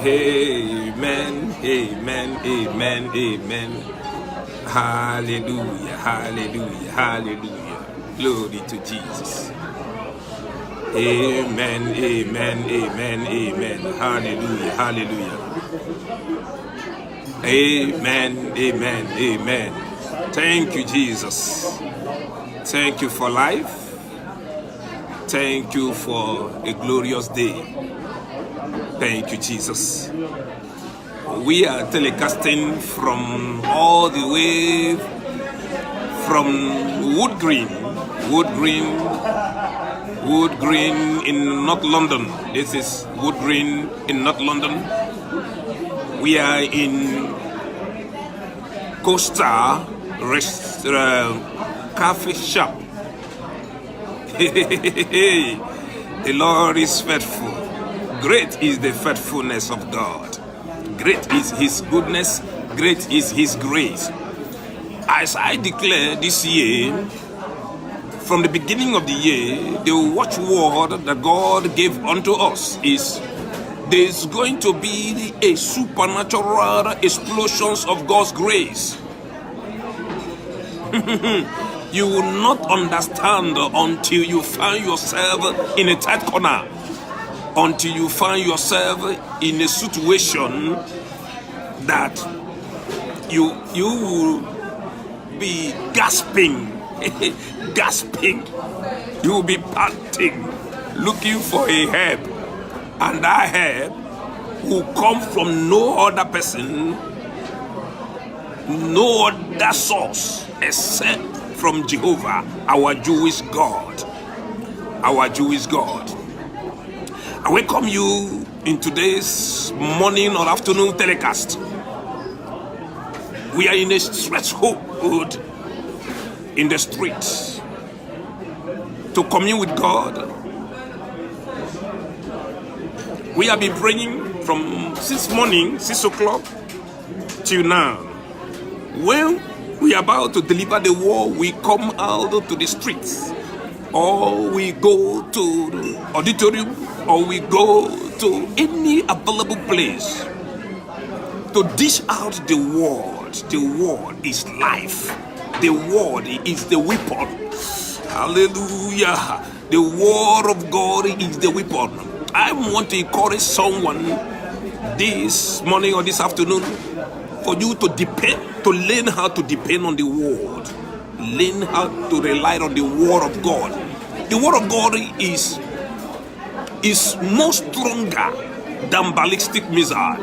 Amen, amen, amen, amen. Hallelujah, hallelujah, hallelujah. Glory to Jesus. Amen, amen, amen, amen. Hallelujah, hallelujah. Amen, amen, amen. Thank you, Jesus. Thank you for life. Thank you for a glorious day. Thank you, Jesus. We are telecasting from all the way from Wood Green in North London. This is Wood Green in North London. We are in Costa Cafe Shop. The Lord is faithful. Great is the faithfulness of God. Great is His goodness. Great is His grace. As I declare this year, from the beginning of the year, the watchword that God gave unto us is there's going to be a supernatural explosions of God's grace. You will not understand until you find yourself in a tight corner, until you find yourself in a situation that you will be gasping. Gasping. You will be panting, looking for a help, and that help will come from no other person, no other source except from Jehovah, our Jewish God. Our Jewish God. I welcome you in today's morning or afternoon telecast. We are in a threshold in the streets to commune with God. We have been praying from 6 o'clock till now. When we are about to deliver the word, we come out to the streets, or we go to the auditorium, or we go to any available place to dish out the word. The word is life. The word is the weapon. Hallelujah. The word of God is the weapon. I want to encourage someone this morning or this afternoon for you to learn how to depend on the word. Learn how to rely on the word of God. The word of God is more stronger than ballistic missile.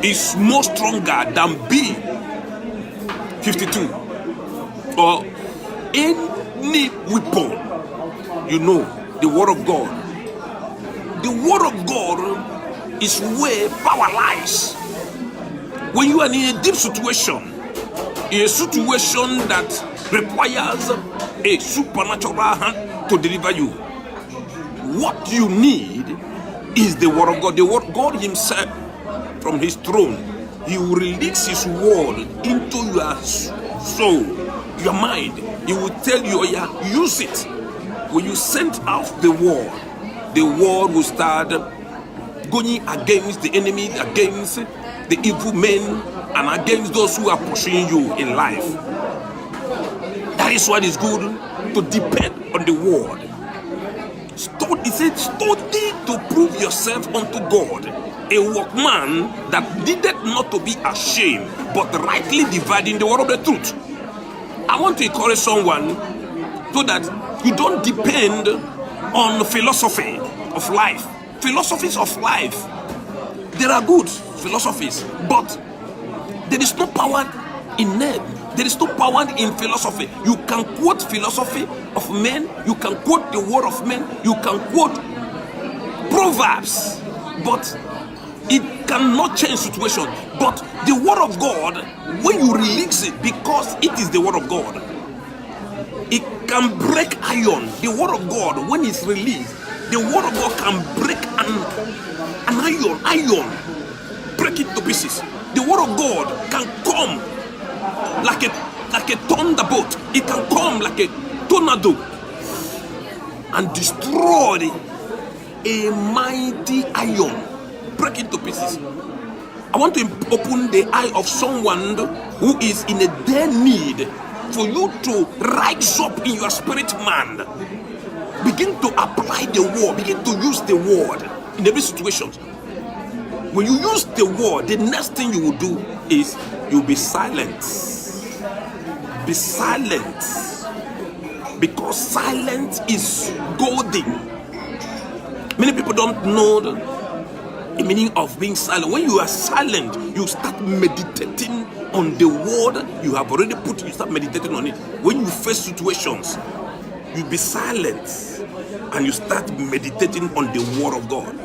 Is more stronger than B-52 or any weapon. You know, the word of God. The word of God is where power lies. When you are in a deep situation, in a situation that requires a supernatural hand to deliver you, what you need is the word of God. The word God Himself, from His throne, He will release His word into your soul, your mind. He will tell you, yeah, use it. When you send out the word will start going against the enemy, against the evil men, and against those who are pursuing you in life. That is why it's good to depend on the word. He said, study to prove yourself unto God, a workman that needed not to be ashamed, but rightly dividing the word of the truth. I want to encourage someone so that you don't depend on philosophy of life. Philosophies of life, there are good philosophies, but there is no power in them. There is no power in philosophy. You can quote philosophy of men, you can quote the word of men, you can quote proverbs, but it cannot change situation. But the word of God, when you release it, because it is the word of God, it can break iron. The word of God, when it's released, the word of God can break an iron, break it to pieces. The word of God can come like a thunderbolt. It can come like a tornado and destroy a mighty iron. Break cracking to pieces. I want to open the eye of someone who is in a dire need for you to rise up in your spirit, man. Begin to apply the word. Begin to use the word in every situation. When you use the word, the next thing you will do is you'll be silent. Be silent. Because silence is golden. Many people don't know the meaning of being silent. When you are silent, you start meditating on the word you have already put. You start meditating on it. When you face situations, you be silent and you start meditating on the word of God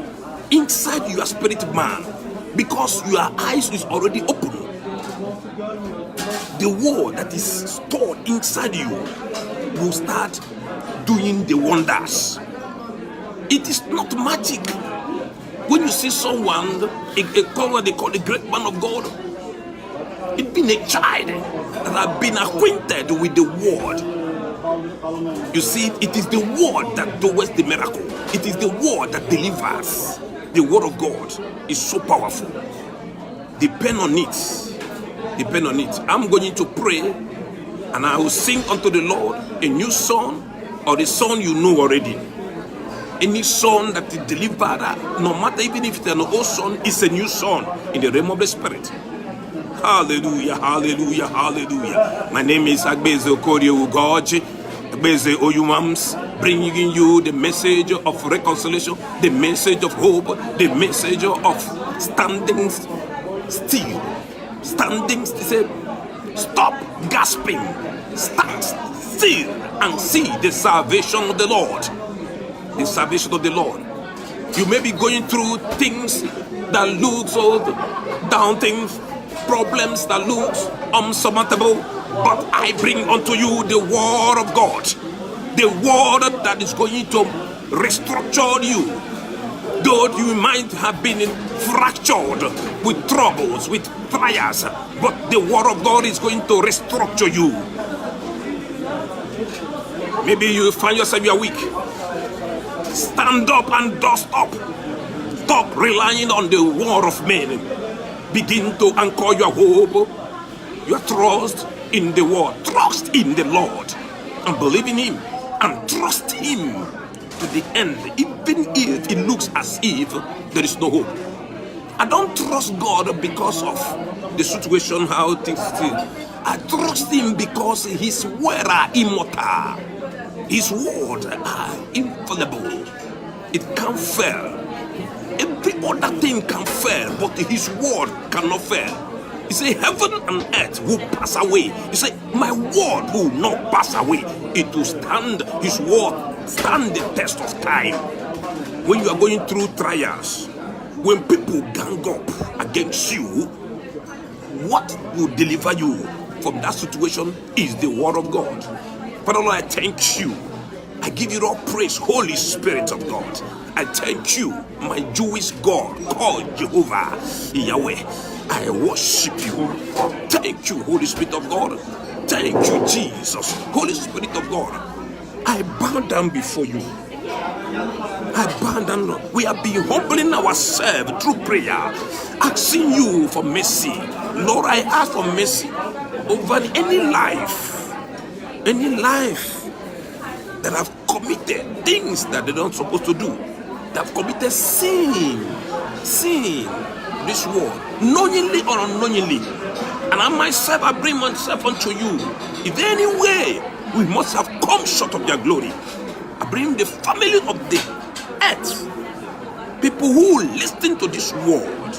inside your spirit, man, because your eyes is already open. The word that is stored inside you will start doing the wonders. It is not magic. When you see someone, they call a great man of God, it been a child that have been acquainted with the word. You see, it is the word that does the miracle. It is the word that delivers. The word of God is so powerful. Depend on it. Depend on it. I'm going to pray and I will sing unto the Lord a new song, or the song you know already. Any song that is delivered, no matter even if it's an old song, it's a new song in the realm of the spirit. Hallelujah, hallelujah, hallelujah. My name is Agbaeze Okorie Ugorji, Agbaeze Oyumams, bringing you the message of reconciliation, the message of hope, the message of standing still. Standing still. Stop gasping. Stand still and see the salvation of the Lord. The salvation of the Lord. You may be going through things that look so down, things, problems that look unsurmountable, but I bring unto you the word of God, the word that is going to restructure you. Though you might have been fractured with troubles, with trials, but the word of God is going to restructure you. Maybe you find yourself you are weak. Stand up and dust up. Stop relying on the word of men. Begin to anchor your hope, your trust in the word. Trust in the Lord and believe in him and trust him to the end, even if it looks as if there is no hope. I don't trust God because of the situation, how things feel. I trust him because his word are immortal. His words are infallible. It can't fail. Every other thing can fail, but his word cannot fail. He said, heaven and earth will pass away. He said, my word will not pass away. It will stand, his word stand the test of time. When you are going through trials, when people gang up against you, what will deliver you from that situation is the word of God. Father Lord, I thank you. I give you all praise, Holy Spirit of God. I thank you, my Jewish God called Jehovah Yahweh. I worship you. Thank you, Holy Spirit of God. Thank you, Jesus. Holy Spirit of God, I bow down before you. I bow down. We have been humbling ourselves through prayer, asking you for mercy. Lord, I ask for mercy over any life that have committed things that they don't supposed to do, that have committed sin, this world, knowingly or unknowingly. And I myself, I bring myself unto you. If there any way we must have come short of your glory, I bring the family of the earth, people who listen to this word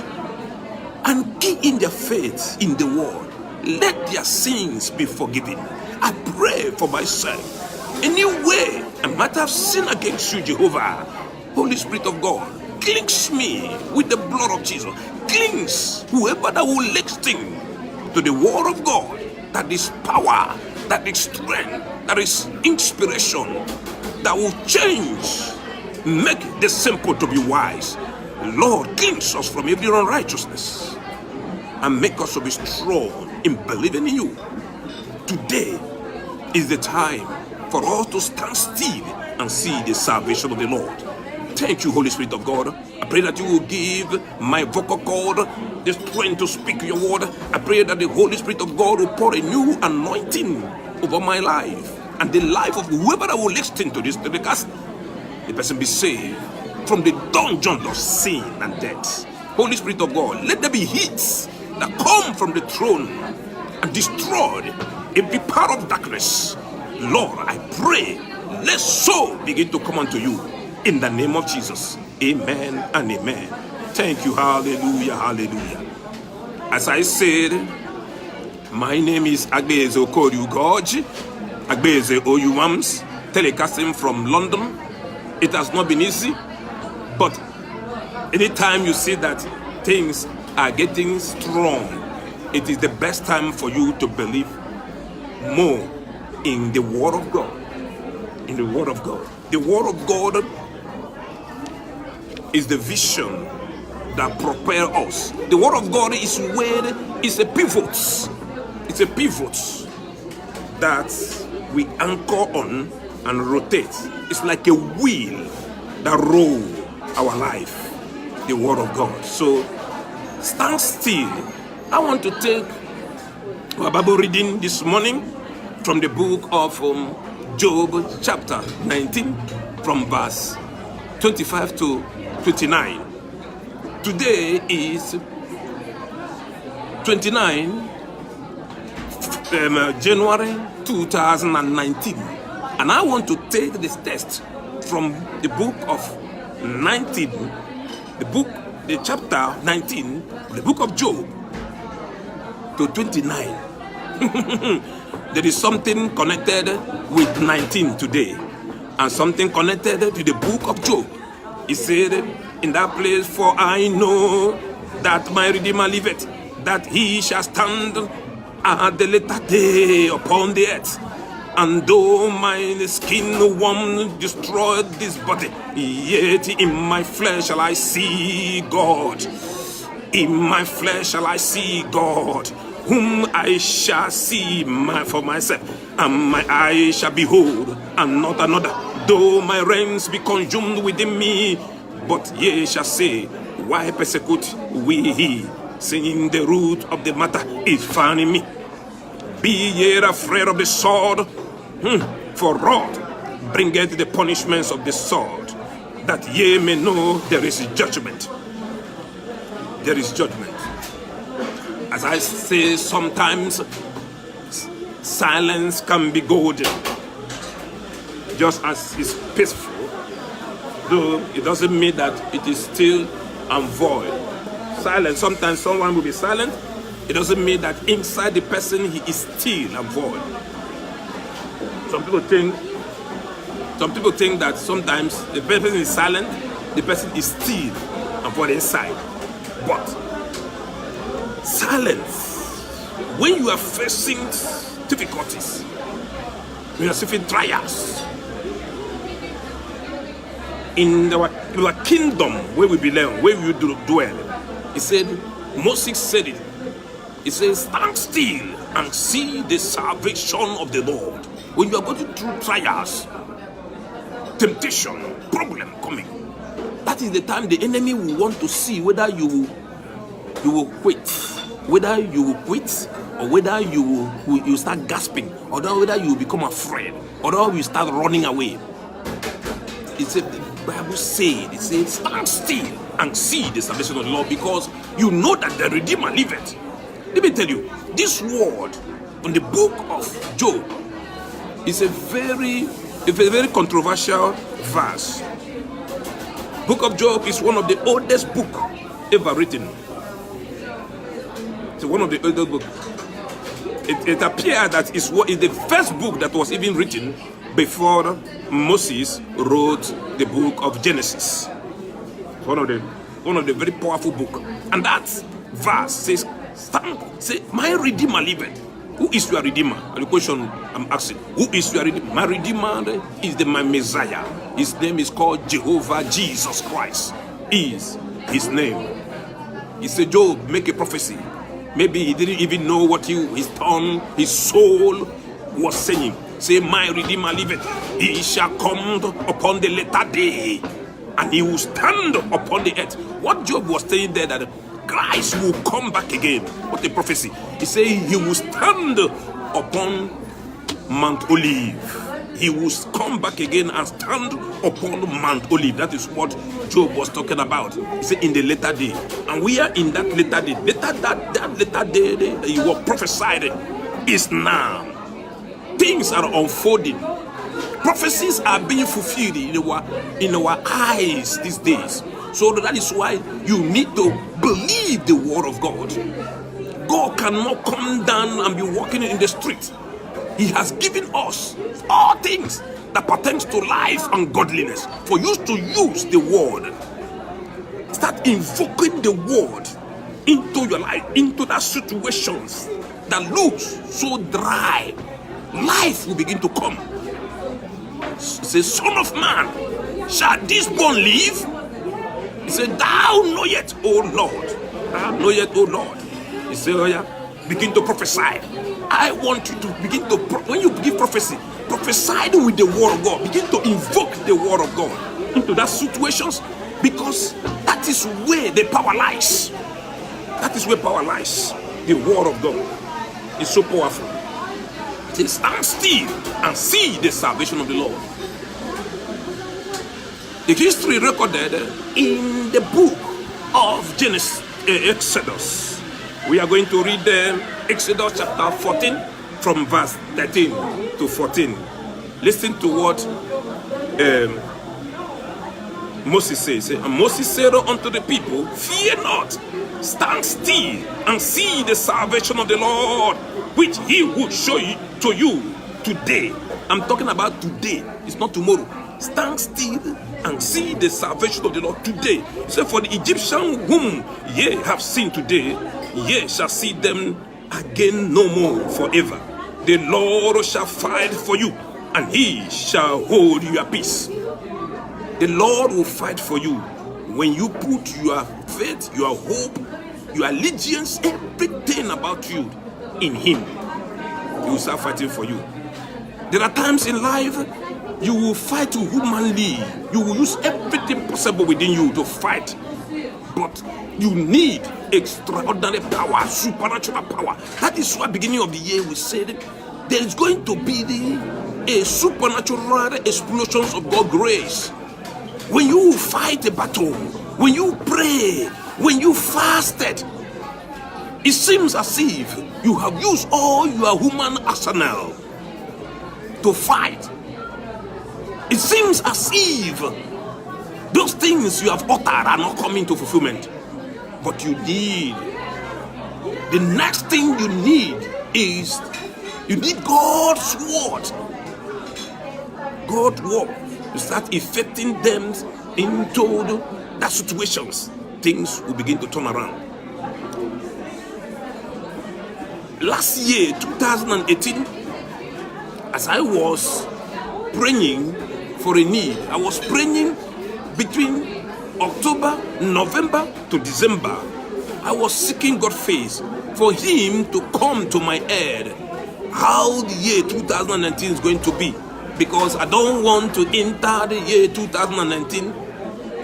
and keep in their faith in the word, let their sins be forgiven. I pray for myself. Any way I might have sinned against you, Jehovah, Holy Spirit of God, cleanse me with the blood of Jesus. Cleanse whoever that will listen to the word of God, that is power, that is strength, that is inspiration, that will change, make the simple to be wise. Lord, cleanse us from every unrighteousness and make us to be strong in believing in you. Today is the time for us to stand still and see the salvation of the Lord. Thank you, Holy Spirit of God. I pray that you will give my vocal cord the strength to speak your word. I pray that the Holy Spirit of God will pour a new anointing over my life and the life of whoever that will listen to this telecast. The person be saved from the dungeon of sin and death. Holy Spirit of God, let there be hits that come from the throne and destroy every power of darkness. Lord, I pray, let soul begin to come unto you in the name of Jesus. Amen and amen. Thank you. Hallelujah. Hallelujah. As I said, my name is Agbaeze Okorie Ugorji, Agbaeze Oyuwams, telecasting from London. It has not been easy, but anytime you see that things are getting strong, it is the best time for you to believe more in the Word of God. In the Word of God. The Word of God is the vision that propels us. The Word of God is where it's a pivot. It's a pivot that we anchor on and rotate. It's like a wheel that rolls our life. The Word of God. So stand still. I want to take our Bible reading this morning from the book of Job chapter 19 from verse 25 to 29. Today is 29 January 2019, and I want to take this text from the book of 19, the chapter 19, the book of Job to 29. There is something connected with 19 today, and something connected to the book of Job. He said in that place, for I know that my Redeemer liveth, that he shall stand at the latter day upon the earth. And though my skin worm destroyed this body, yet in my flesh shall I see God. In my flesh shall I see God, whom I shall see for myself, and my eyes shall behold, and not another. Though my reins be consumed within me, but ye shall say, why persecute we he, saying the root of the matter is found in me. Be ye afraid of the sword, for wrath bringeth the punishments of the sword, that ye may know there is judgment. There is judgment. As I say, sometimes silence can be golden, just as it's peaceful, though it doesn't mean that it is still and void. Silence, sometimes someone will be silent, it doesn't mean that inside the person he is still and void. Some people think that sometimes the person is silent, the person is still and void inside. But silence, when you are facing difficulties, when you are facing trials, in our kingdom where we belong, where we dwell, he said, Moses said it, he says, stand still and see the salvation of the Lord. When you are going through trials, temptation, problem coming, that is the time the enemy will want to see whether you will quit, whether you will quit, or whether you start gasping, or whether you will become afraid, or whether you start running away. It's a Bible said, it says, stand still and see the salvation of the Lord, because you know that the Redeemer liveth. Let me tell you, this word in the book of Job is a very controversial verse. Book of Job is one of the oldest book ever written. It's one of the oldest books. It appears that it's the first book that was even written before Moses wrote the book of Genesis. One of the very powerful book. And that verse says, stand, say, my Redeemer liveth. Who is your Redeemer? And the question I'm asking, who is your Redeemer? My Redeemer is my Messiah. His name is called Jehovah Jesus Christ. Is his name. He said, Job, make a prophecy. Maybe he didn't even know what his tongue, his soul was saying. Say, my Redeemer liveth. He shall come upon the latter day, and he will stand upon the earth. What Job was saying there, that Christ will come back again. What a prophecy. He said he will stand upon Mount Olive. He will come back again and stand upon Mount Olive. That is what Job was talking about. He said in the latter day. And we are in that latter day. That latter day that you were prophesied is now. Things are unfolding. Prophecies are being fulfilled in our eyes these days. So that is why you need to believe the word of God. God cannot come down and be walking in the street. He has given us all things that pertains to life and godliness for you to use the word. Start invoking the word into your life, into that situations that looks so dry. Life will begin to come. Say, Son of man, shall this bone live? He said, Thou knowest, O Lord. Thou knowest, O Lord. He said, oh yeah, begin to prophesy. I want you to begin to, when you give prophecy, prophesy with the word of God. Begin to invoke the word of God into that situations, because that is where the power lies. That is where power lies. The word of God is so powerful. Say, stand still and see the salvation of the Lord. The history recorded in the book of Genesis, Exodus. We are going to read Exodus chapter 14 from verse 13 to 14. Listen to what Moses says. And Moses said unto the people, Fear not, stand still and see the salvation of the Lord, which he will show you to you today. I'm talking about today. It's not tomorrow. Stand still and see the salvation of the Lord today. So for the Egyptian whom ye have seen today, ye shall see them again no more forever. The Lord shall fight for you, and he shall hold your peace. The Lord will fight for you when you put your faith, your hope, your allegiance, everything about you in him. He will start fighting for you. There are times in life you will fight humanly. You will use everything possible within you to fight. But you need extraordinary power, supernatural power. That is why beginning of the year we said there is going to be a supernatural explosions of God's grace. When you fight a battle, when you pray, when you fasted, it seems as if you have used all your human arsenal to fight. It seems as if those things you have uttered are not coming to fulfillment. But you need, the next thing you need is, you need God's word. God's word to start effecting them into that situations. Things will begin to turn around. Last year, 2018, as I was praying for a need, I was praying between October, November to December. I was seeking God's face for him to come to my head how the year 2019 is going to be, because I don't want to enter the year 2019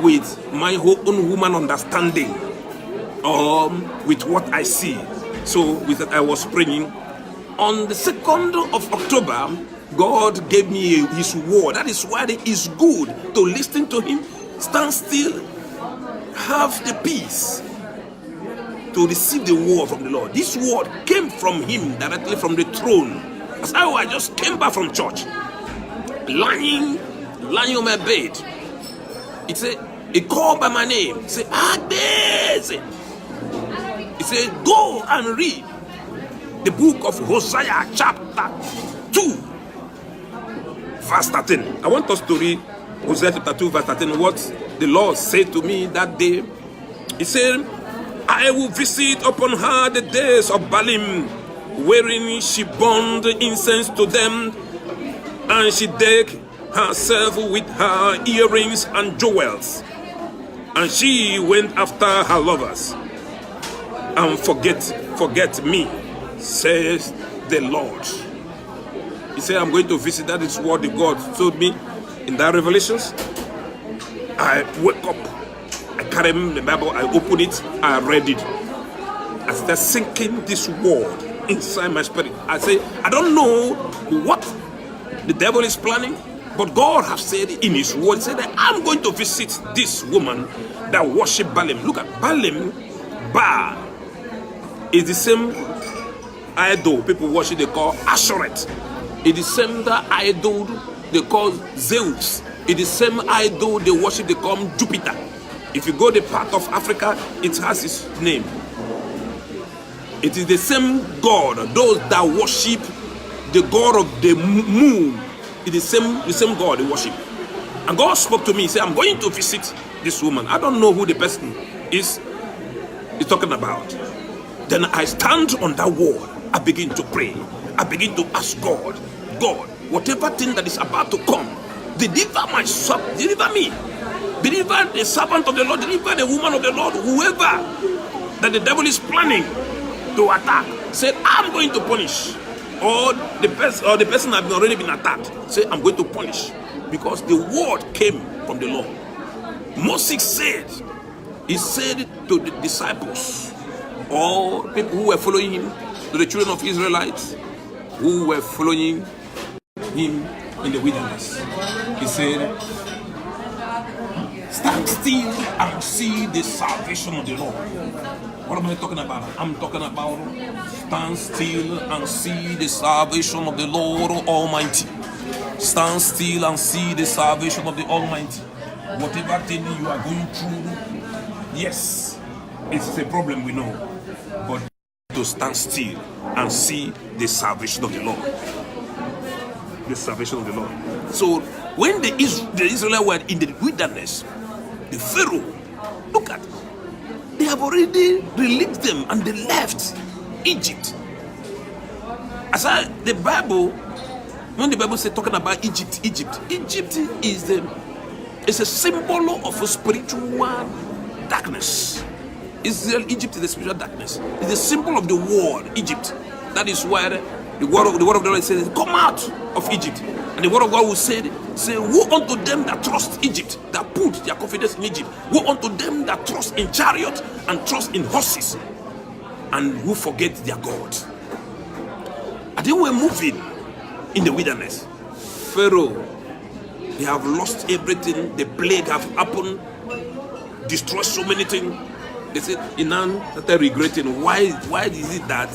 with my own human understanding or with what I see. So with that I was praying. On the 2nd of October, God gave me his word. That is why it is good to listen to him, stand still, have the peace to receive the word from the Lord. This word came from him directly from the throne. As I just came back from church, lying on my bed. He called by my name. He said, Agbaeze. He said, go and read the book of Hosea chapter 2 verse 13. I want us to read Hosea chapter 2 verse 13. What the Lord said to me that day. He said, I will visit upon her the days of Baalim, wherein she burned incense to them, and she decked herself with her earrings and jewels, and she went after her lovers, and forget me, says the Lord. He said, I'm going to visit. That is what the God told me in that Revelations. I wake up, I carry the Bible, I open it, I read it. I start sinking this word inside my spirit. I say, I don't know what the devil is planning, but God has said in his word, he said that I'm going to visit this woman that worship Balaam. Look at Balaam. Baal is the same idol people worship, they call Ashereth. It's the same that idol they call Zeus. It's the same idol they worship, they call Jupiter. If you go to the part of Africa, it has its name. It is the same God. Those that worship the God of the moon, it is the same God they worship. And God spoke to me, he said, I'm going to visit this woman. I don't know who the person is talking about. Then I stand on that word. I begin to pray. I begin to ask God, God, whatever thing that is about to come, deliver my son, deliver me, deliver the servant of the Lord, deliver the woman of the Lord, whoever that the devil is planning to attack. Said, I'm going to punish. Or the person have already been attacked. Say, I'm going to punish, because the word came from the Lord. Moses said, he said to the disciples, or people who were following him, to the children of Israelites who were following him in the wilderness, he said, stand still and see the salvation of the Lord. What am I talking about? I'm talking about stand still and see the salvation of the Lord Almighty. Stand still and see the salvation of the Almighty. Whatever thing you are going through, yes, it's a problem, we know, but to stand still and see the salvation of the Lord. The salvation of the Lord. So when the Israelites were in the wilderness, the Pharaoh, look at, they have already released them and they left Egypt. As the Bible, when the Bible says talking about Egypt is a symbol of a spiritual darkness. Egypt is a spiritual darkness. It's a symbol of the world, Egypt. That is why the word of the Lord says, come out of Egypt. And the word of God will say, woe unto them that trust Egypt, that put their confidence in Egypt. Woe unto them that trust in chariot and trust in horses, and who forget their God. And they were moving in the wilderness. Pharaoh, they have lost everything. The plague have happened, destroyed so many things. They said, Inan started regretting. Why is it that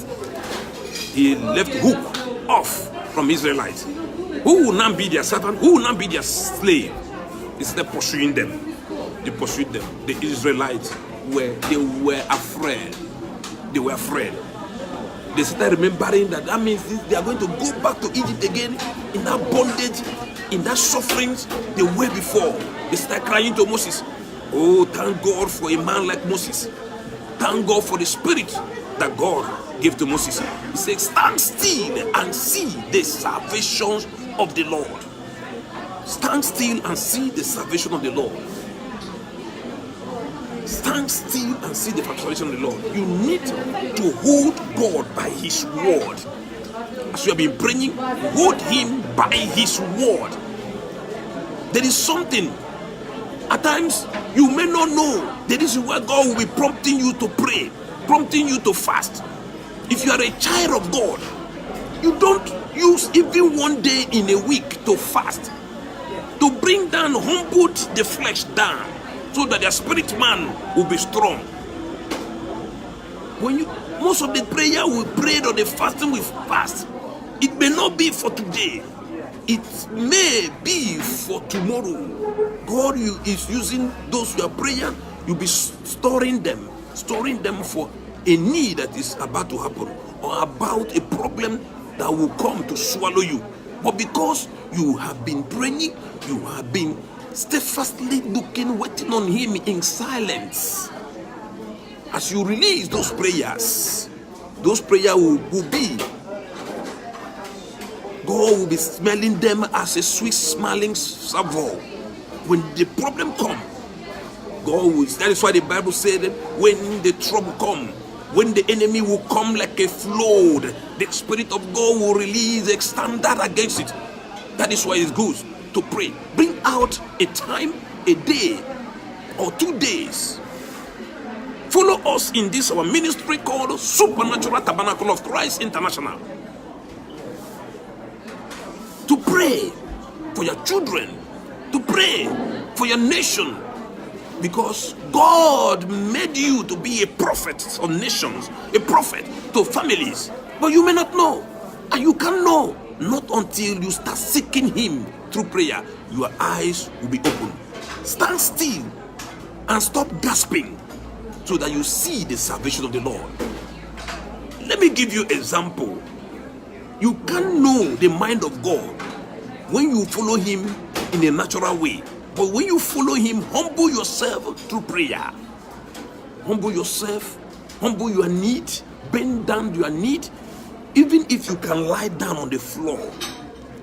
he left hook off from Israelites? Who will now be their servant? Who will now be their slave? He started pursuing them. They pursued them. The Israelites were afraid. They were afraid. They started remembering that means they are going to go back to Egypt again in that bondage, in that sufferings they were before. They started crying to Moses. Oh, thank God for a man like Moses. Thank God for the spirit that God gave to Moses. He said, stand still and see the salvation of the Lord. Stand still and see the salvation of the Lord. Stand still and see the salvation of the Lord. You need to hold God by his word. As you have been praying, hold him by his word. There is something. At times, you may not know. That is why God will be prompting you to pray, prompting you to fast. If you are a child of God, you don't use even one day in a week to fast, to bring down, humble the flesh down, so that their spirit man will be strong. When most of the prayer we prayed or the fasting we fast, it may not be for today. It may be for tomorrow. God is using those who are praying. You'll be storing them for a need that is about to happen, or about a problem that will come to swallow you. But because you have been praying, you have been steadfastly looking, waiting on him in silence. As you release those prayers will be, God will be smelling them as a sweet smelling savour. When the problem comes, God will. That is why the Bible said, when the trouble comes, when the enemy will come like a flood, the Spirit of God will release a standard against it. That is why it's good to pray. Bring out a time, a day or 2 days. Follow us in this our ministry called Supernatural Tabernacle of Christ International. To pray for your children, to pray for your nation, because God made you to be a prophet of nations, a prophet to families, but you may not know, and you can't know not until you start seeking Him through prayer. Your eyes will be open. Stand still and stop gasping so that you see the salvation of the Lord. Let me give you an example. You can't know the mind of God when you follow Him in a natural way. But when you follow Him, humble yourself through prayer. Humble yourself, humble your need, bend down your need. Even if you can lie down on the floor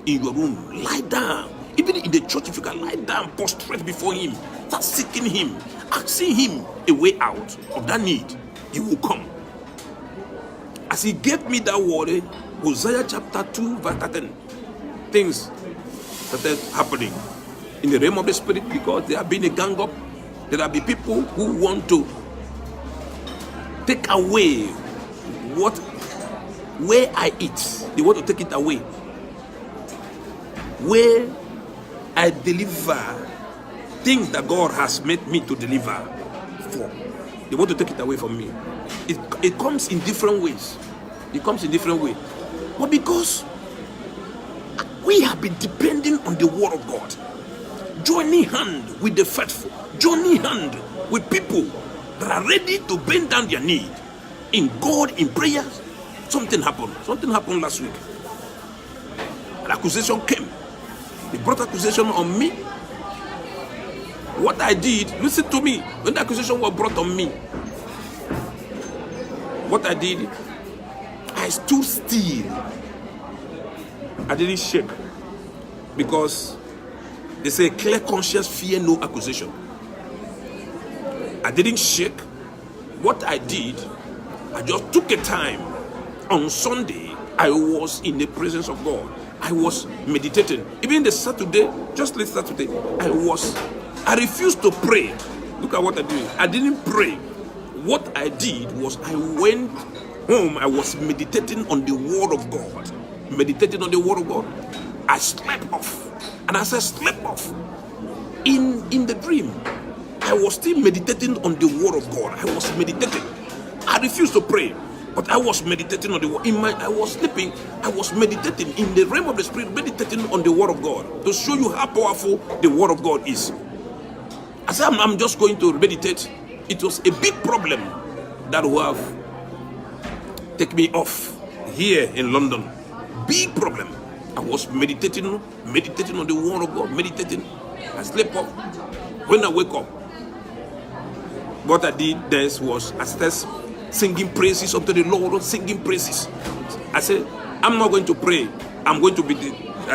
in your room, lie down. Even in the church, if you can lie down, prostrate before Him, start seeking Him, asking Him a way out of that need, He will come. As He gave me that word, Hosea chapter 2, verse 13, things started happening in the realm of the spirit, because there have been a gang up. There have been people who want to take away where I eat. They want to take it away. Where I deliver things that God has made me to deliver for. They want to take it away from me. It comes in different ways. It comes in different ways. But because we have been depending on the word of God, joining hand with the faithful, joining hand with people that are ready to bend down their knee in God, in prayer, something happened. Something happened last week. An accusation came. They brought accusation on me. What I did, listen to me, when the accusation was brought on me, what I did, I stood still. I didn't shake, because they say clear conscience fear no accusation. I didn't shake. What I did, I just took a time. On Sunday, I was in the presence of God. I was meditating. Even the Saturday, just last Saturday, I refused to pray. Look at what I did. I didn't pray. What I did was I went home. I was meditating on the word of God. Meditating on the word of God. I slept off. And as I slept off, in the dream, I was still meditating on the word of God. I was meditating. I refused to pray, but I was meditating on the word. I was sleeping. I was meditating in the realm of the spirit, meditating on the word of God to show you how powerful the word of God is. As I'm just going to meditate, it was a big problem that will have taken me off here in London. Big problem. I was meditating on the word of God, meditating. I slept up. When I wake up, what I did then was I started singing praises unto the Lord, singing praises. I said, I'm not going to pray. I'm going to be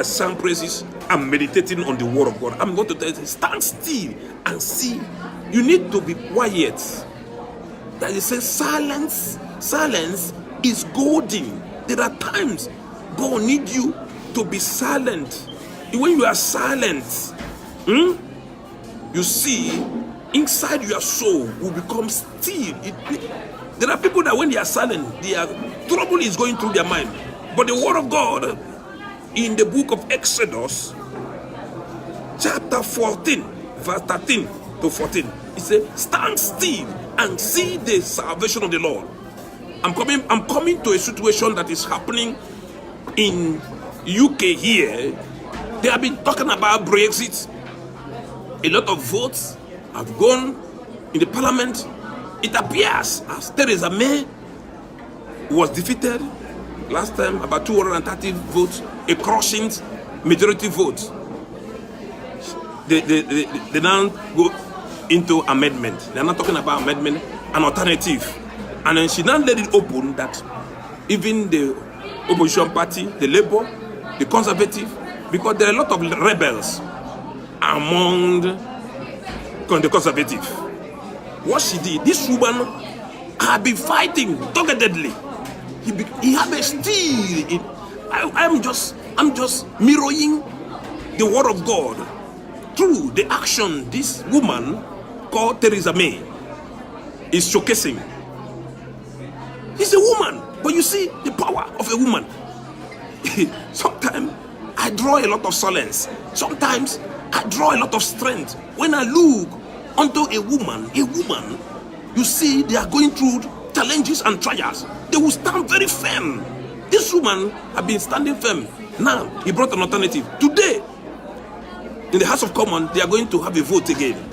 sing praises. I'm meditating on the word of God. I'm going to tell you, stand still and see. You need to be quiet. That it says silence is golden. There are times God needs you to be silent. When you are silent, you see, inside your soul will become still. There are people that when they are silent, trouble is going through their mind. But the word of God in the book of Exodus, chapter 14, verse 13 to 14, it says, stand still and see the salvation of the Lord. I'm coming to a situation that is happening in UK here. They have been talking about Brexit. A lot of votes have gone in the parliament. It appears as Theresa May was defeated last time, about 230 votes, a crushing majority vote. They now go into amendment. They're not talking about amendment, an alternative. And then she now let it open that even the opposition party, the Labour, the Conservative, because there are a lot of rebels among the Conservative. What she did, this woman had been fighting doggedly. He had a steel. I'm just mirroring the word of God through the action this woman called Theresa May is showcasing. He's a woman, but you see the power of a woman. Sometimes I draw a lot of solace. Sometimes I draw a lot of strength. When I look onto a woman, you see they are going through challenges and trials. They will stand very firm. This woman has been standing firm. Now, he brought an alternative. Today, in the House of Commons, they are going to have a vote again.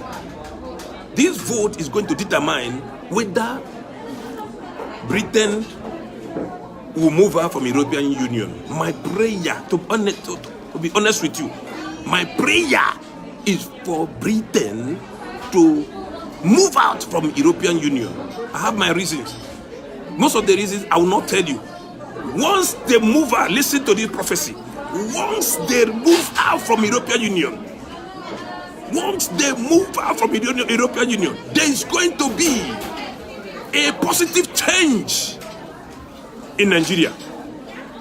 This vote is going to determine whether Britain will move out from European Union. My prayer, to be honest with you, my prayer is for Britain to move out from European Union. I have my reasons. Most of the reasons I will not tell you. Once they move out, listen to this prophecy. Once they move out from European Union, once they move out from European Union, there is going to be a positive change in Nigeria.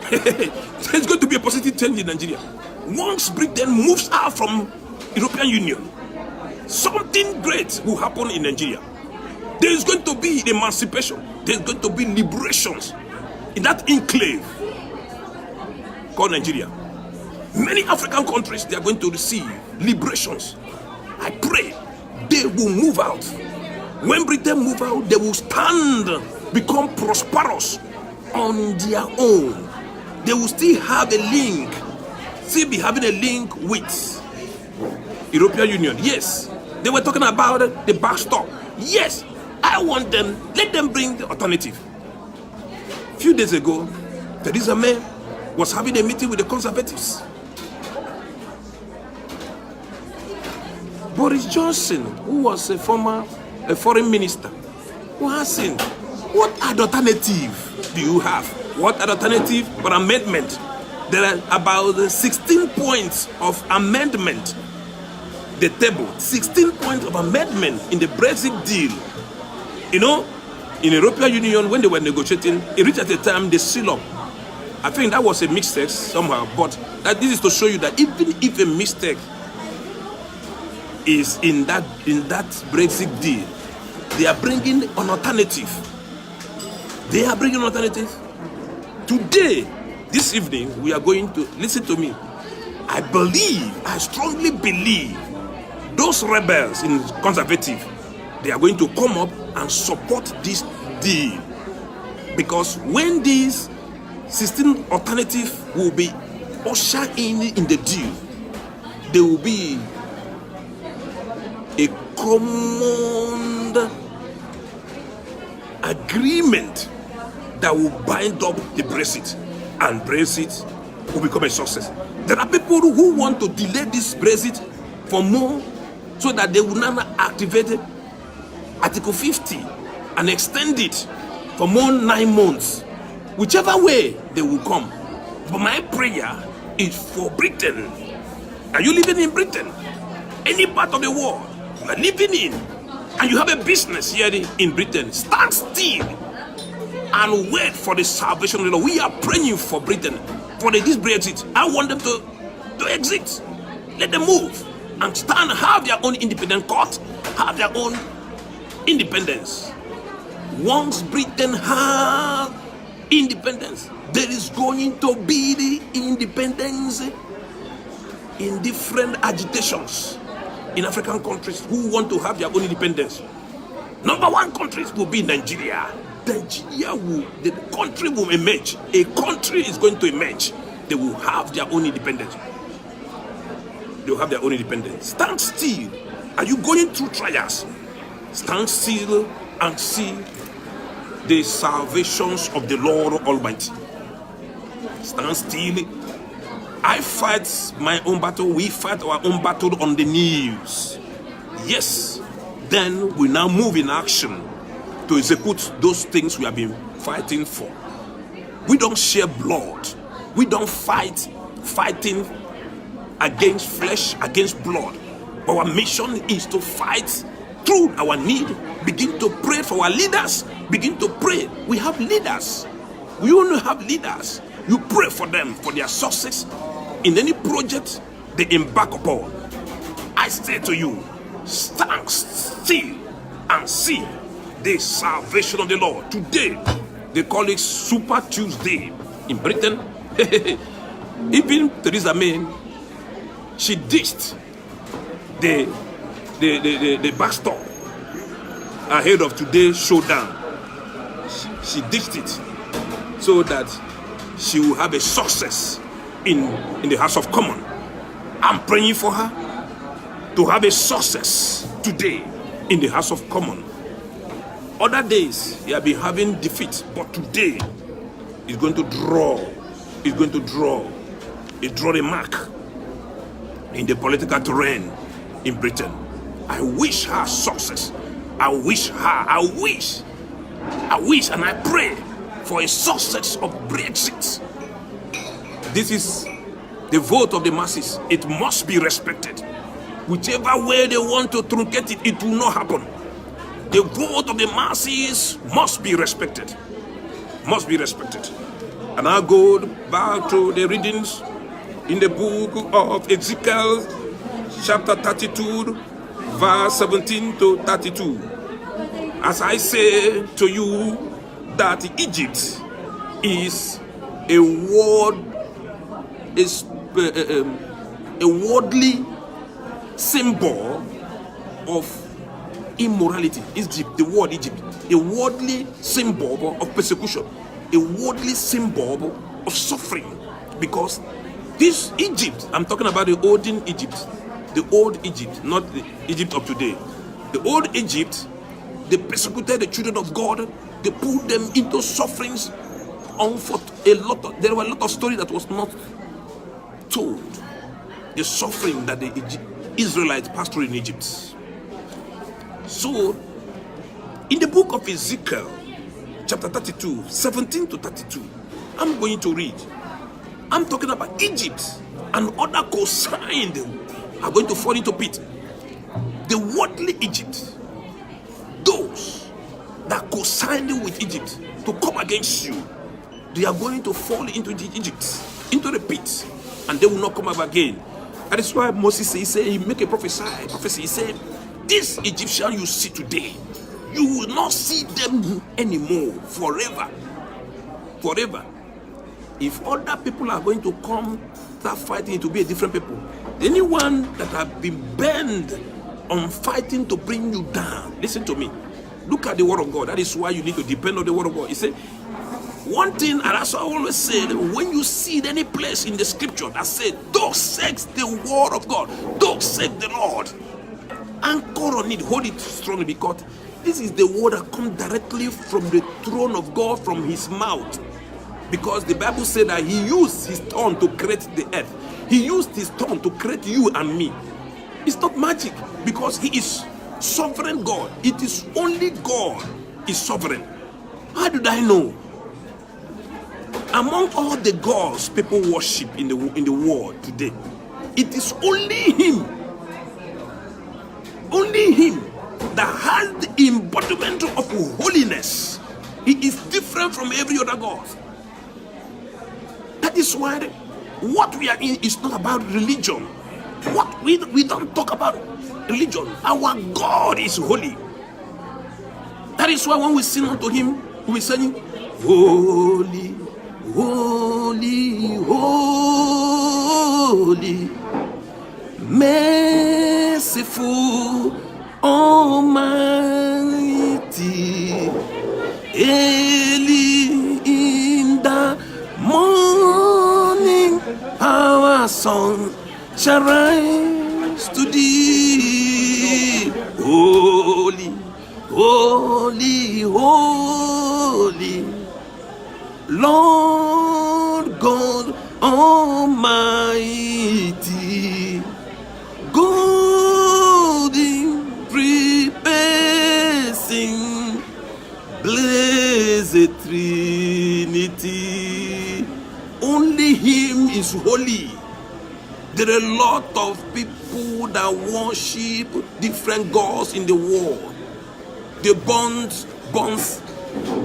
There's going to be a positive change in Nigeria. Once Britain moves out from European Union, something great will happen in Nigeria. There is going to be emancipation. There is going to be liberations in that enclave called Nigeria. Many African countries, they are going to receive liberations. I pray they will move out. When Britain move out, they will stand, become prosperous on their own. They will still have a link, still be having a link with European Union. Yes, they were talking about the backstop. Yes, I want them, let them bring the alternative. A few days ago, Theresa May was having a meeting with the Conservatives. Boris Johnson, who was a foreign minister, who asked him, what alternative do you have? What alternative for amendment? There are about 16 points of amendment. The table, 16 points of amendment in the Brexit deal. You know, in the European Union, when they were negotiating, it reached at a time they seal up. I think that was a mistake somehow, but this is to show you that even if a mistake is in that Brexit deal, they are bringing an alternative. They are bringing an alternative. Today, this evening, we are going to, listen to me, I strongly believe those rebels in Conservative, they are going to come up and support this deal. Because when these 16 alternatives will be ushered in the deal, there will be a common agreement that will bind up the Brexit, and Brexit will become a success. There are people who want to delay this Brexit for more, so that they will now activate Article 50 and extend it for more 9 months. Whichever way they will come. But my prayer is for Britain. Are you living in Britain? Any part of the world you are living in, and you have a business here in Britain, stand still and wait for the salvation of the Lord. We are praying for Britain, for this Brexit. I want them to exit. Let them move and stand, have their own independent court, have their own independence. Once Britain has independence, there is going to be the independence in different agitations in African countries who want to have their own independence. Number one countries will be Nigeria. The country will emerge. A country is going to emerge. They will have their own independence. They will have their own independence. Stand still. Are you going through trials? Stand still and see the salvations of the Lord Almighty. Stand still. I fight my own battle. We fight our own battle on the knees. Yes. Then we now move in action to execute those things we have been fighting for. We don't share blood. We don't fighting against flesh, against blood. Our mission is to fight through our need. Begin to pray for our leaders. Begin to pray. We have leaders. We only have leaders. You pray for them, for their success in any project they embark upon. I say to you, stand still and see the salvation of the Lord. Today, they call it Super Tuesday in Britain. Even Theresa May, she ditched the backstop ahead of today's showdown. She ditched it so that she will have a success in the House of Commons. I'm praying for her to have a success today in the House of Commons. Other days, he have been having defeat, but today, he's going to draw. He's going to draw a mark in the political terrain in Britain. I wish her success. I wish, and I pray for a success of Brexit. This is the vote of the masses. It must be respected. Whichever way they want to truncate it, it will not happen. The vote of the masses must be respected. Must be respected. And I'll go back to the readings in the book of Ezekiel, chapter 32, verse 17 to 32. As I say to you that Egypt is a worldly symbol of immorality. Egypt, the word Egypt, a worldly symbol of persecution, a worldly symbol of suffering. Because this Egypt, I'm talking about the olden Egypt, the old Egypt, not the Egypt of today. The old Egypt, they persecuted the children of God. They put them into sufferings. There were a lot of stories that was not told. The suffering that the Israelites passed through in Egypt. So, in the book of Ezekiel, chapter 32, 17 to 32, I'm going to read. I'm talking about Egypt and other co-signed are going to fall into pit. The worldly Egypt, those that co-signed with Egypt to come against you, they are going to fall into Egypt, into the pit, and they will not come up again. That is why Moses said, he make a prophecy. He said, this Egyptian you see today, you will not see them anymore forever. Forever. If other people are going to come, start fighting to be a different people, anyone that have been bent on fighting to bring you down, listen to me. Look at the word of God. That is why you need to depend on the word of God. He said, one thing, and that's what I always say, when you see any place in the scripture that says, thus says the word of God, thus says the Lord, anchor on it, hold it strongly, because this is the word that comes directly from the throne of God, from his mouth. Because the Bible said that he used his tongue to create the earth. He used his tongue to create you and me. It's not magic, because he is sovereign God. It is only God is sovereign. How did I know? Among all the gods people worship in the world today, it is only him that has the embodiment of holiness. He is different from every other god. That is why what we are in is not about religion. What we don't talk about religion. Our God is holy. That is why when we sing unto him, we sing, holy, holy, holy, merciful, almighty, early in the morning, our sun shall rise to thee. Holy, holy, holy, Lord God Almighty, God in three persons, blessed Trinity. Only him is holy. There are a lot of people that worship different gods in the world. They burn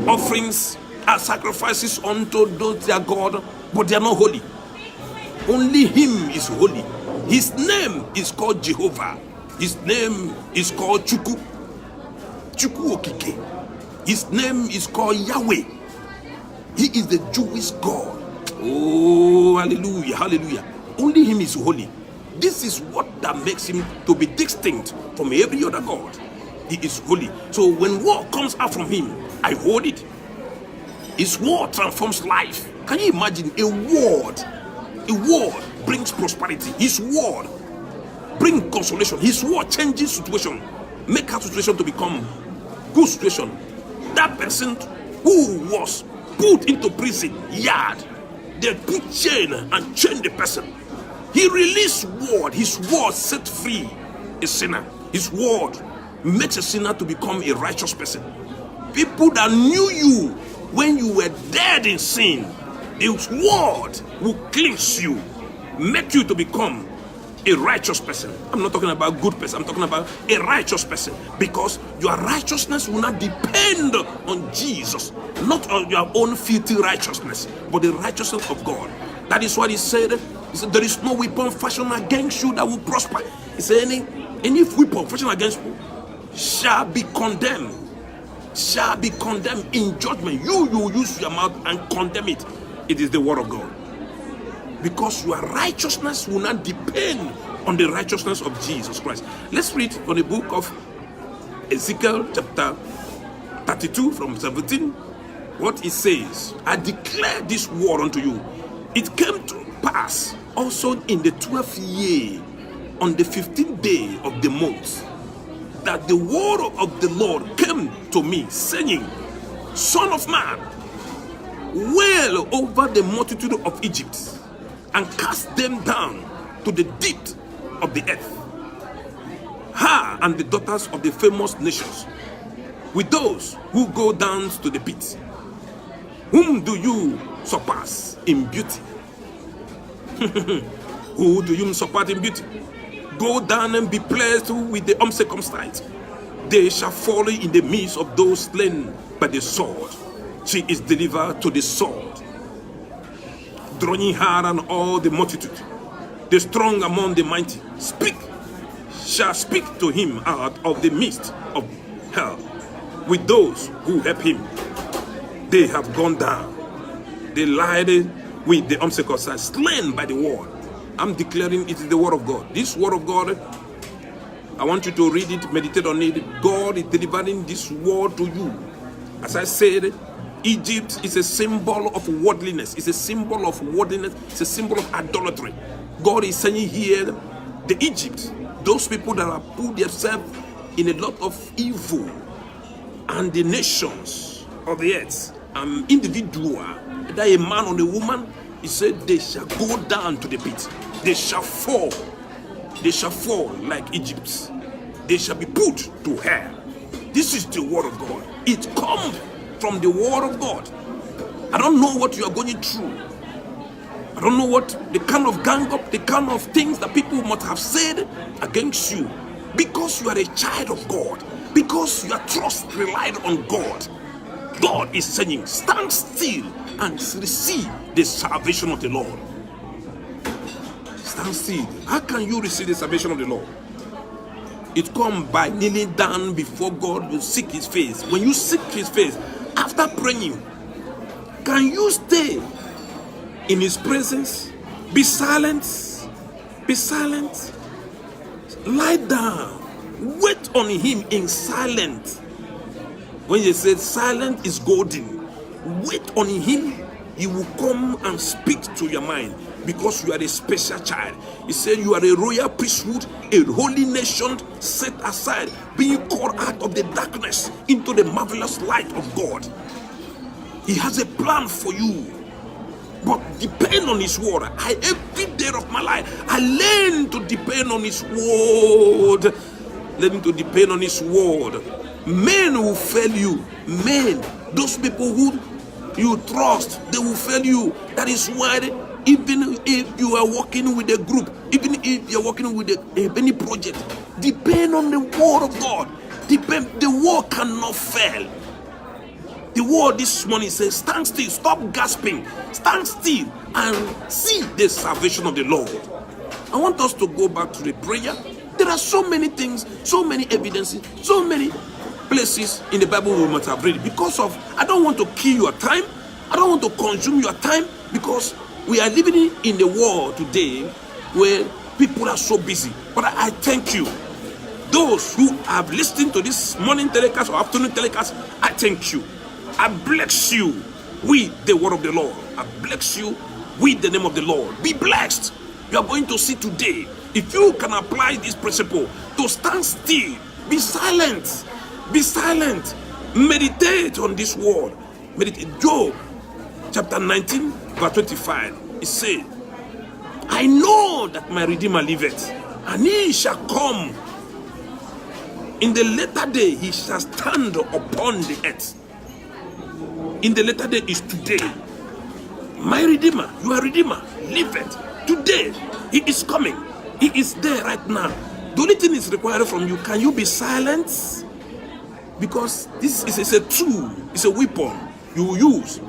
offerings and sacrifices unto those their God, but they are not holy. Only him is holy. His name is called Jehovah. His name is called Chuku Okike. His name is called Yahweh. He is the Jewish God. Oh, hallelujah, hallelujah. Only him is holy. This is what that makes him to be distinct from every other God. He is holy. So when word comes out from him, I hold it. His word transforms life. Can you imagine a word? A word brings prosperity. His word brings consolation. His word changes situation. Make our situation to become good situation. That person who was put into prison yard, they put chain and chain the person. He released word. His word set free a sinner. His word makes a sinner to become a righteous person. People that knew you when you were dead in sin, his word will cleanse you, make you to become a righteous person. I'm not talking about good person. I'm talking about a righteous person, because your righteousness will not depend on Jesus, not on your own filthy righteousness, but the righteousness of God. That is what he said. He said, there is no weapon fashioned against you that will prosper. He said, any weapon fashioned against you shall be condemned. Shall be condemned in judgment. You use your mouth and condemn it. It is the word of God. Because your righteousness will not depend on the righteousness of Jesus Christ. Let's read from the book of Ezekiel chapter 32 from 17. What it says, I declare this word unto you. It came to pass also in the 12th year, on the 15th day of the month, that the word of the Lord came to me, saying, Son of man, wail over the multitude of Egypt, and cast them down to the depth of the earth. Her and the daughters of the famous nations, with those who go down to the pit. Whom do you surpass in beauty? Who do you surpass in beauty? Go down and be blessed with the uncircumcised. They shall fall in the midst of those slain by the sword. She is delivered to the sword. Drawing her and all the multitude, the strong among the mighty, shall speak to him out of the midst of hell. With those who help him, they have gone down. They lied with the uncircumcised, slain by the word. I'm declaring it is the word of God. This word of God, I want you to read it, meditate on it. God is delivering this word to you. As I said, Egypt is a symbol of worldliness. It's a symbol of worldliness. It's a symbol of idolatry. God is saying here, the Egypt, those people that have put themselves in a lot of evil, and the nations of the earth, individual, whether a man or a woman, he said they shall go down to the pit. They shall fall. They shall fall like Egypt. They shall be put to hell. This is the word of God. It comes from the word of God. I don't know what you are going through. I don't know what the kind of gang up, the kind of things that people must have said against you. Because you are a child of God. Because your trust relied on God. God is saying, stand still and receive the salvation of the Lord. Stand still. How can you receive the salvation of the Lord? It comes by kneeling down before God. You seek his face. When you seek his face, after praying, can you stay in his presence? Be silent. Be silent. Lie down. Wait on him in silence. When you say silent is golden, wait on him. He will come and speak to your mind, because you are a special child. He said you are a royal priesthood, a holy nation set aside, being called out of the darkness into the marvelous light of God. He has a plan for you, but depend on his word. Every day of my life, I learn to depend on his word. Learn to depend on his word. Men will fail you. Men, those people who you trust, they will fail you. That is why, even if you are working with a group, even if you are working with any project, depend on the word of God. Depend. The word cannot fail. The word this morning says, stand still, stop gasping, stand still and see the salvation of the Lord. I want us to go back to the prayer. The There are so many things, so many evidences, so many places in the Bible we must have read. Because of, I don't want to kill your time. I don't want to consume your time, because we are living in the world today where people are so busy. But I thank you. Those who have listened to this morning telecast or afternoon telecast, I thank you. I bless you with the word of the Lord. I bless you with the name of the Lord. Be blessed. You are going to see today, if you can apply this principle to stand still, be silent, be silent, meditate on this word. Meditate. Job chapter 19 verse 25, it said, I know that my Redeemer liveth, and he shall come. In the latter day he shall stand upon the earth. In the latter day is today. My Redeemer, your Redeemer, liveth. Today, he is coming. He is there right now. The only thing is required from you, can you be silent? Because this is a tool, it's a weapon you will use.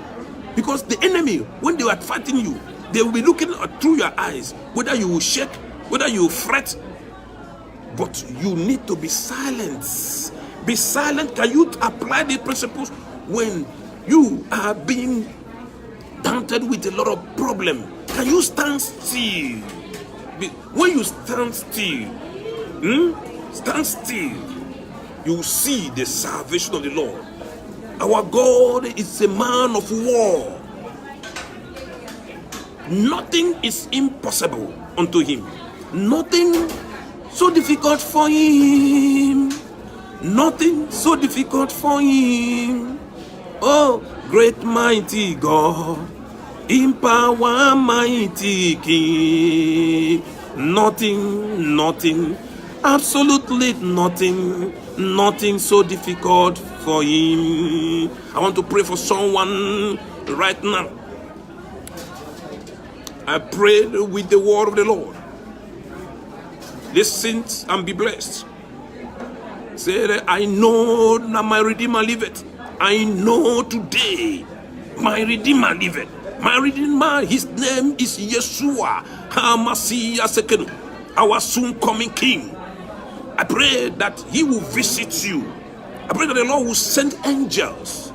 Because the enemy, when they are fighting you, they will be looking through your eyes, whether you will shake, whether you will fret. But you need to be silent. Be silent. Can you apply these principles when you are being taunted with a lot of problems? Can you stand still? When you stand still, you see the salvation of the Lord. Our God is a man of war. Nothing is impossible unto him. Nothing so difficult for him. Nothing so difficult for him. Oh, great mighty God, in power mighty King. Nothing, absolutely nothing so difficult for him. I want to pray for someone right now. I pray with the word of the Lord. Listen and be blessed. Say, I know that my Redeemer liveth. I know today my Redeemer liveth. My Redeemer, his name is Yeshua HaMashiach Sekenu, our soon coming King. I pray that he will visit you. I pray that the Lord will send angels.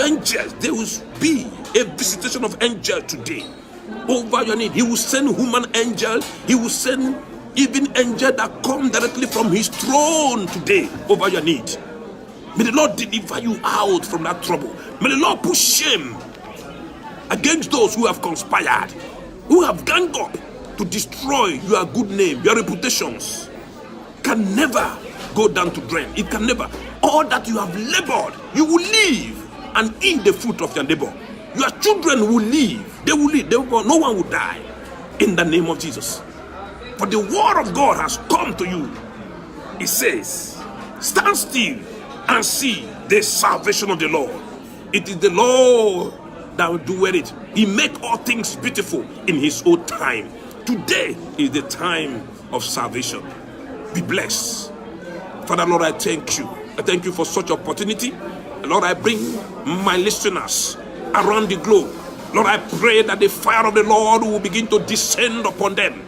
Angels, there will be a visitation of angels today over your need. He will send human angels. He will send even angels that come directly from his throne today over your need. May the Lord deliver you out from that trouble. May the Lord put shame against those who have conspired, who have ganged up to destroy your good name, your reputations. Can never go down to drain. It can never. All that you have labored, you will live and eat the fruit of your labor. Your children will live. They will live. No one will die. In the name of Jesus. For the word of God has come to you. It says, stand still and see the salvation of the Lord. It is the Lord that will do it. He make all things beautiful in his own time. Today is the time of salvation. Be blessed. Father, Lord, I thank you. I thank you for such opportunity. Lord, I bring my listeners around the globe. Lord, I pray that the fire of the Lord will begin to descend upon them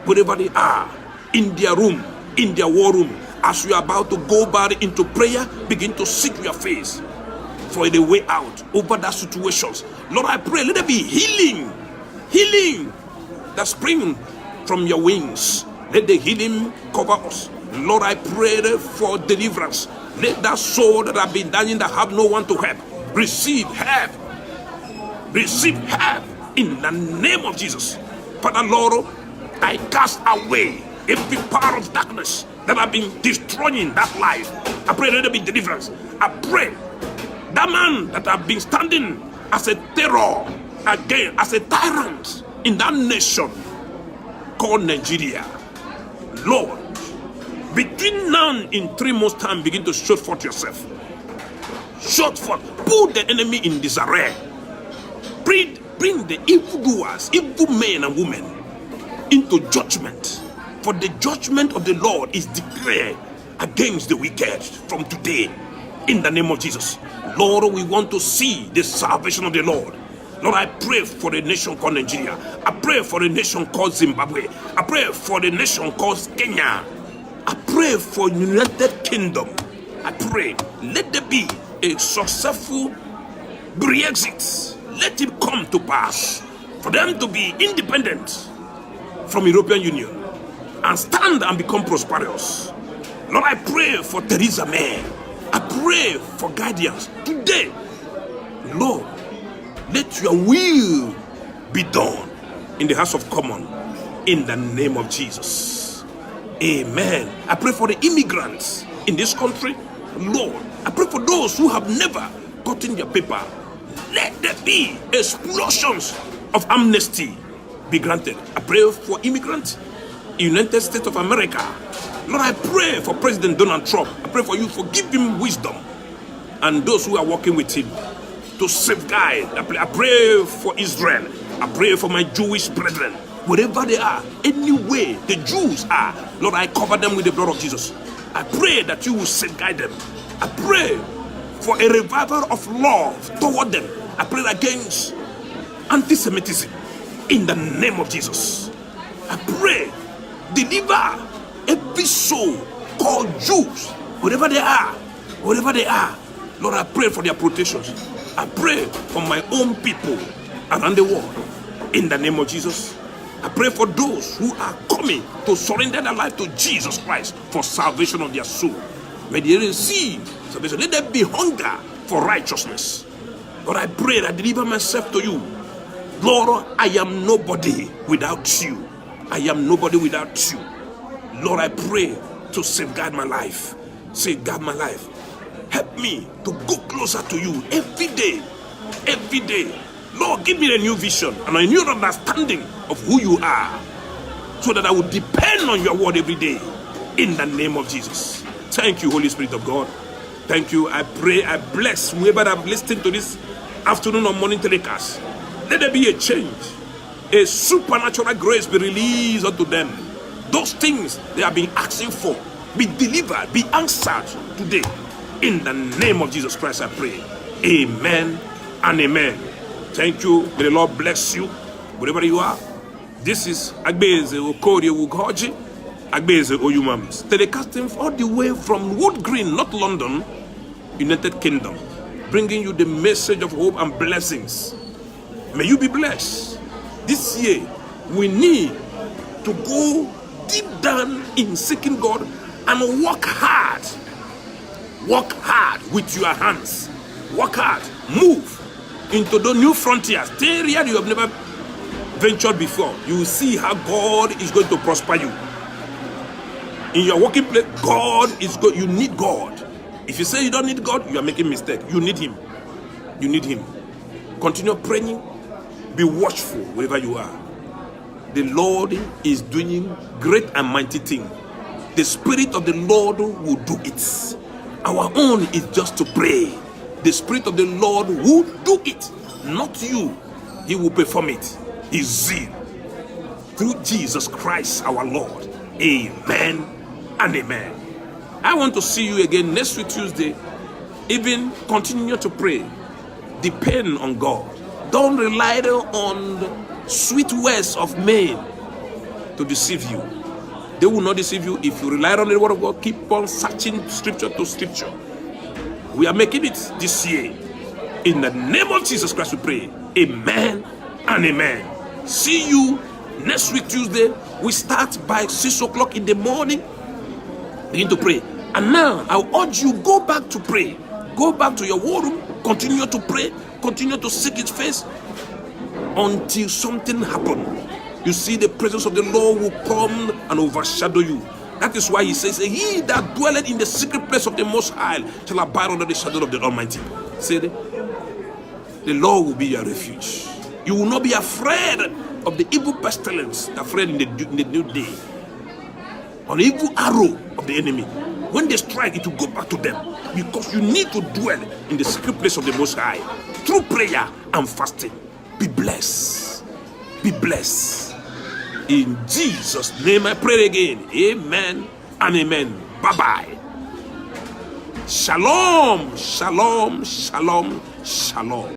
wherever they are, in their room, in their war room. As you are about to go back into prayer, begin to seek your face for the way out over that situations. Lord, I pray, let there be healing that spring from your wings. Let the healing cover us. Lord, I pray for deliverance. Let that soul that have been dying, that have no one to help, receive help. Receive help in the name of Jesus. Father, Lord, I cast away every power of darkness that have been destroying that life. I pray let there be deliverance. I pray that man that have been standing as a terror, again, as a tyrant in that nation called Nigeria, Lord, between now and 3 months' time, begin to show forth yourself. Show forth. Put the enemy in disarray. Bring the evildoers, evil men and women, into judgment. For the judgment of the Lord is declared against the wicked from today, in the name of Jesus. Lord, we want to see the salvation of the Lord. Lord, I pray for the nation called Nigeria. I pray for the nation called Zimbabwe. I pray for the nation called Kenya. I pray for United Kingdom. I pray, let there be a successful Brexit. Let it come to pass for them to be independent from European Union and stand and become prosperous. Lord, I pray for Theresa May. I pray for guidance today. Lord, let your will be done in the House of Commons in the name of Jesus. Amen. I pray for the immigrants in this country. Lord, I pray for those who have never gotten their paper. Let there be explosions of amnesty be granted. I pray for immigrants in the United States of America. Lord, I pray for President Donald Trump. I pray for you, forgive him wisdom and those who are working with him to safeguard. I pray for Israel. I pray for my Jewish brethren, wherever they are, anywhere the Jews are. Lord, I cover them with the blood of Jesus. I pray that you will safeguard them. I pray for a revival of love toward them. I pray against anti-Semitism in the name of Jesus. I pray, deliver every soul called Jews, wherever they are, wherever they are. Lord, I pray for their protection. I pray for my own people around the world in the name of Jesus. I pray for those who are coming to surrender their life to Jesus Christ for salvation of their soul. May they receive salvation. Let there be hunger for righteousness. Lord, I pray that I deliver myself to you. Lord, I am nobody without you. I am nobody without you. Lord, I pray to safeguard my life. Safeguard my life. Help me to go closer to you every day. Every day. Lord, give me a new vision and a new understanding of who you are, so that I will depend on your word every day. In the name of Jesus. Thank you, Holy Spirit of God. Thank you. I pray, I bless whoever I'm listening to this afternoon or morning telecast. Let there be a change. A supernatural grace be released unto them. Those things they have been asking for be delivered, be answered today. In the name of Jesus Christ, I pray. Amen and amen. Thank you. May the Lord bless you wherever you are. This is Agbaeze Okorie Ugorji, Agbaeze Oyumams, telecasting all the way from Wood Green, North London, United Kingdom, bringing you the message of hope and blessings. May you be blessed. This year, we need to go deep down in seeking God and work hard. Work hard with your hands. Work hard. Move into the new frontiers, the area you have never ventured before. You will see how God is going to prosper you. In your working place, God is good. You need God. If you say you don't need God, you are making a mistake. You need Him. You need Him. Continue praying. Be watchful wherever you are. The Lord is doing great and mighty things. The Spirit of the Lord will do it. Our own is just to pray. The Spirit of the Lord will do it, not you. He will perform it. His zeal. Through Jesus Christ our Lord. Amen and amen. I want to see you again next week Tuesday. Even continue to pray. Depend on God. Don't rely on sweet words of men to deceive you. They will not deceive you if you rely on the word of God. Keep on searching scripture to scripture. We are making it this year. In the name of Jesus Christ we pray. Amen and amen. See you next week Tuesday. We start by 6 o'clock in the morning. Begin to pray. And now I urge you, go back to pray. Go back to your war room. Continue to pray. Continue to seek His face until something happens. You see, the presence of the Lord will come and overshadow you. That is why He says, he that dwelleth in the secret place of the Most High shall abide under the shadow of the Almighty. Say the Lord will be your refuge. You will not be afraid of the evil pestilence, afraid in the new day, or the evil arrow of the enemy. When they strike, it will go back to them, because you need to dwell in the secret place of the Most High through prayer and fasting. Be blessed. Be blessed. In Jesus' name I pray again. Amen and amen. Bye-bye. Shalom, shalom, shalom, shalom.